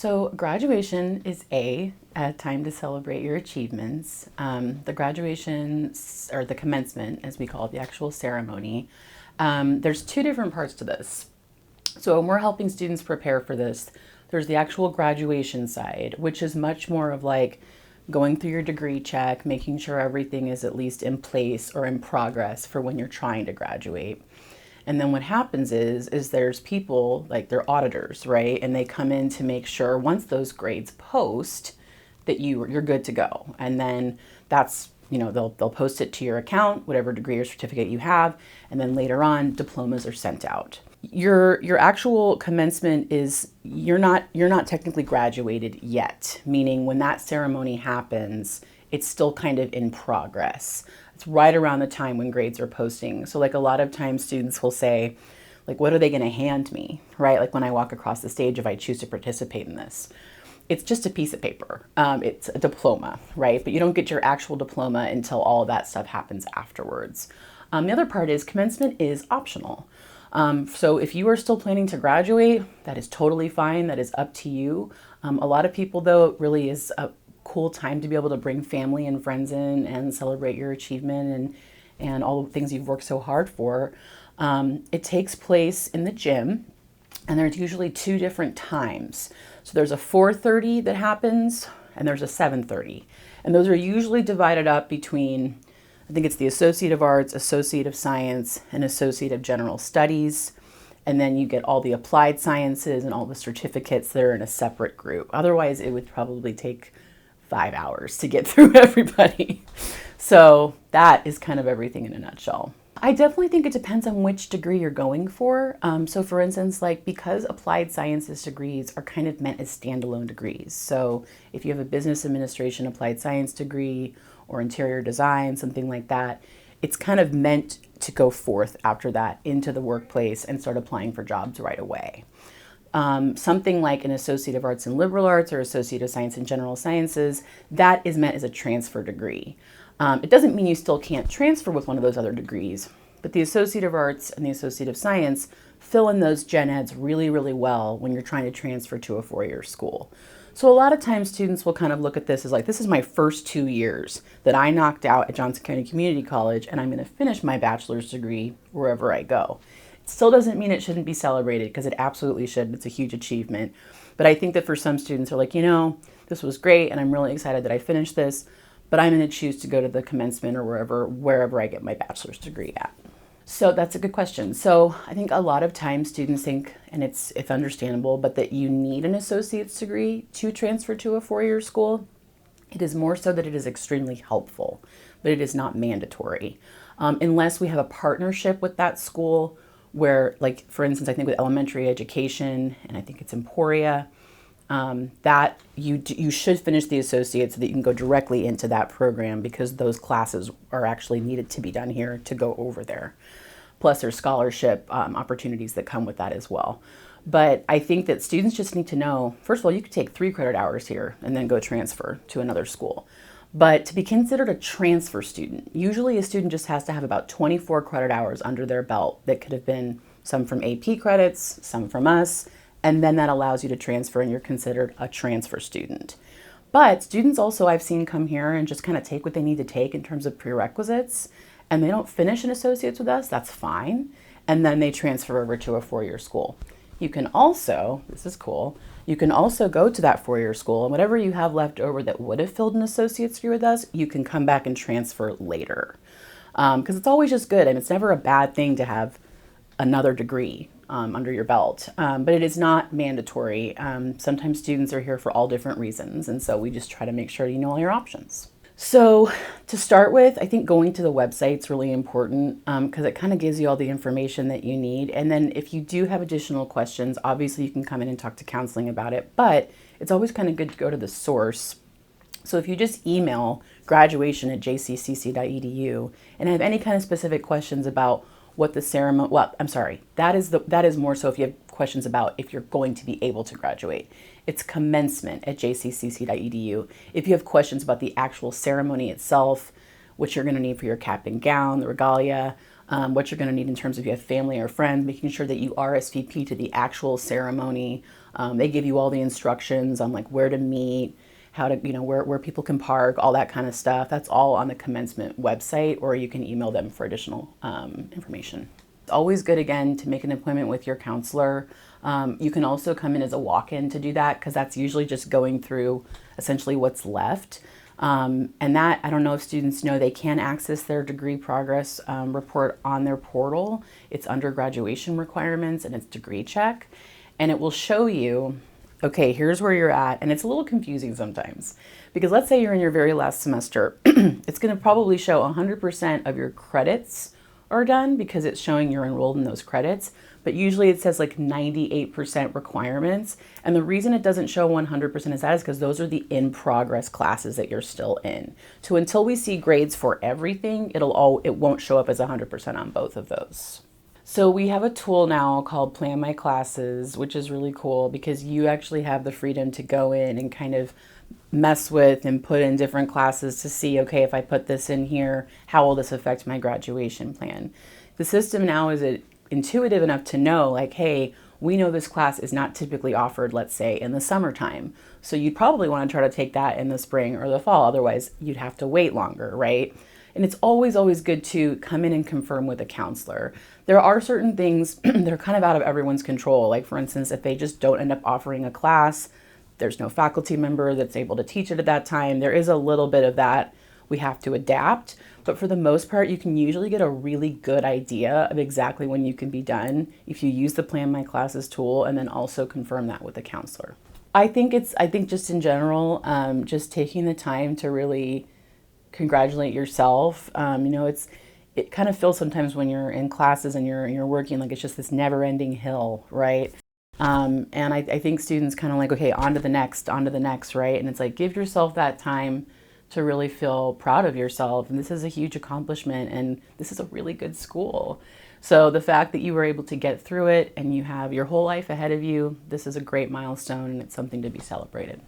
So graduation is a time to celebrate your achievements. The graduation or the commencement, as we call it, the actual ceremony. There's two different parts to this. So when we're helping students prepare for this, there's the actual graduation side, which is much more of like going through your degree check, making sure everything is at least in place or in progress for when you're trying to graduate. And then what happens is there's people like they're auditors, right? And they come in to make sure once those grades post that you're good to go. And then that's, they'll post it to your account, whatever degree or certificate you have, and then later on diplomas are sent out. Your actual commencement is you're not technically graduated yet, meaning when that ceremony happens, it's still kind of in progress. It's right around the time when grades are posting. So like a lot of times students will say, like, what are they going to hand me, right? Like when I walk across the stage, if I choose to participate in this, it's just a piece of paper. It's a diploma, right? But you don't get your actual diploma until all of that stuff happens afterwards. The other part is commencement is optional. So if you are still planning to graduate, that is totally fine. That is up to you. A lot of people, though, it really is a cool time to be able to bring family and friends in and celebrate your achievement and all the things you've worked so hard for. It takes place in the gym, and there's usually two different times. So there's a 4:30 that happens, and there's a 7:30. And those are usually divided up between, I think it's the Associate of Arts, Associate of Science, and Associate of General Studies. And then you get all the applied sciences and all the certificates that are in a separate group. Otherwise, it would probably take 5 hours to get through everybody. So that is kind of everything in a nutshell. I definitely think it depends on which degree you're going for. So for instance, like because applied sciences degrees are kind of meant as standalone degrees. So if you have a business administration applied science degree or interior design, something like that, it's kind of meant to go forth after that into the workplace and start applying for jobs right away. Something like an Associate of Arts and Liberal Arts or Associate of Science and General Sciences, that is meant as a transfer degree. It doesn't mean you still can't transfer with one of those other degrees, but the Associate of Arts and the Associate of Science fill in those gen eds really, really well when you're trying to transfer to a four-year school. So a lot of times students will kind of look at this as like, this is my first 2 years that I knocked out at Johnson County Community College, and I'm going to finish my bachelor's degree wherever I go. It still doesn't mean it shouldn't be celebrated, because it absolutely should. It's a huge achievement. But I think that for some students are like, this was great, and I'm really excited that I finished this, but I'm going to choose to go to the commencement or wherever I get my bachelor's degree at. So that's a good question. So I think a lot of times students think, and it's understandable, but that you need an associate's degree to transfer to a four-year school. It is more so that it is extremely helpful, but it is not mandatory. Unless we have a partnership with that school where, like, for instance, I think with elementary education, and I think it's Emporia, that you should finish the associate so that you can go directly into that program, because those classes are actually needed to be done here to go over there. Plus there's scholarship opportunities that come with that as well. But I think that students just need to know, first of all, you could take 3 credit hours here and then go transfer to another school. But to be considered a transfer student, usually a student just has to have about 24 credit hours under their belt. That could have been some from AP credits, some from us, and then that allows you to transfer and you're considered a transfer student. But students also I've seen come here and just kind of take what they need to take in terms of prerequisites, and they don't finish an associate's with us, that's fine, and then they transfer over to a four-year school. You can also, this is cool, you can also go to that four-year school, and whatever you have left over that would have filled an associate's degree with us, you can come back and transfer later. Because it's always just good, and it's never a bad thing to have another degree under your belt, but it is not mandatory. Sometimes students are here for all different reasons, and so we just try to make sure you know all your options. So to start with, I think going to the website is really important because it kind of gives you all the information that you need. And then if you do have additional questions, obviously you can come in and talk to counseling about it, but it's always kind of good to go to the source. So if you just email graduation@jccc.edu and have any kind of specific questions about what the ceremony, that is more so if you have questions about if you're going to be able to graduate. It's commencement@jccc.edu. If you have questions about the actual ceremony itself, what you're going to need for your cap and gown, the regalia, what you're going to need in terms of if you have family or friends, making sure that you RSVP to the actual ceremony, They give you all the instructions on like where to meet, how to, where people can park, all that kind of stuff. That's all on the commencement website, or you can email them for additional information. It's always good, again, to make an appointment with your counselor. You can also come in as a walk-in to do that, because that's usually just going through essentially what's left. And that, I don't know if students know, they can access their degree progress report on their portal. It's under graduation requirements and it's degree check. And it will show you, okay, here's where you're at. And it's a little confusing sometimes, because let's say you're in your very last semester. It's going to probably show 100% of your credits are done, because it's showing you're enrolled in those credits. But usually it says like 98% requirements. And the reason it doesn't show 100% is because those are the in-progress classes that you're still in. So until we see grades for everything, it won't show up as 100% on both of those. So we have a tool now called Plan My Classes, which is really cool, because you actually have the freedom to go in and kind of mess with and put in different classes to see, okay, if I put this in here, how will this affect my graduation plan? The system now is intuitive enough to know, like, hey, we know this class is not typically offered, let's say, in the summertime. So you'd probably want to try to take that in the spring or the fall. Otherwise, you'd have to wait longer, right? And it's always, always good to come in and confirm with a counselor. There are certain things that are kind of out of everyone's control. Like, for instance, if they just don't end up offering a class, there's no faculty member that's able to teach it at that time. There is a little bit of that. We have to adapt. But for the most part, you can usually get a really good idea of exactly when you can be done if you use the Plan My Classes tool and then also confirm that with a counselor. I think just in general, just taking the time to really congratulate yourself. It kind of feels sometimes when you're in classes and you're working, like it's just this never-ending hill, right? And I think students kind of like, okay, on to the next, right? And it's like, give yourself that time to really feel proud of yourself. And this is a huge accomplishment, and this is a really good school. So the fact that you were able to get through it and you have your whole life ahead of you, this is a great milestone, and it's something to be celebrated.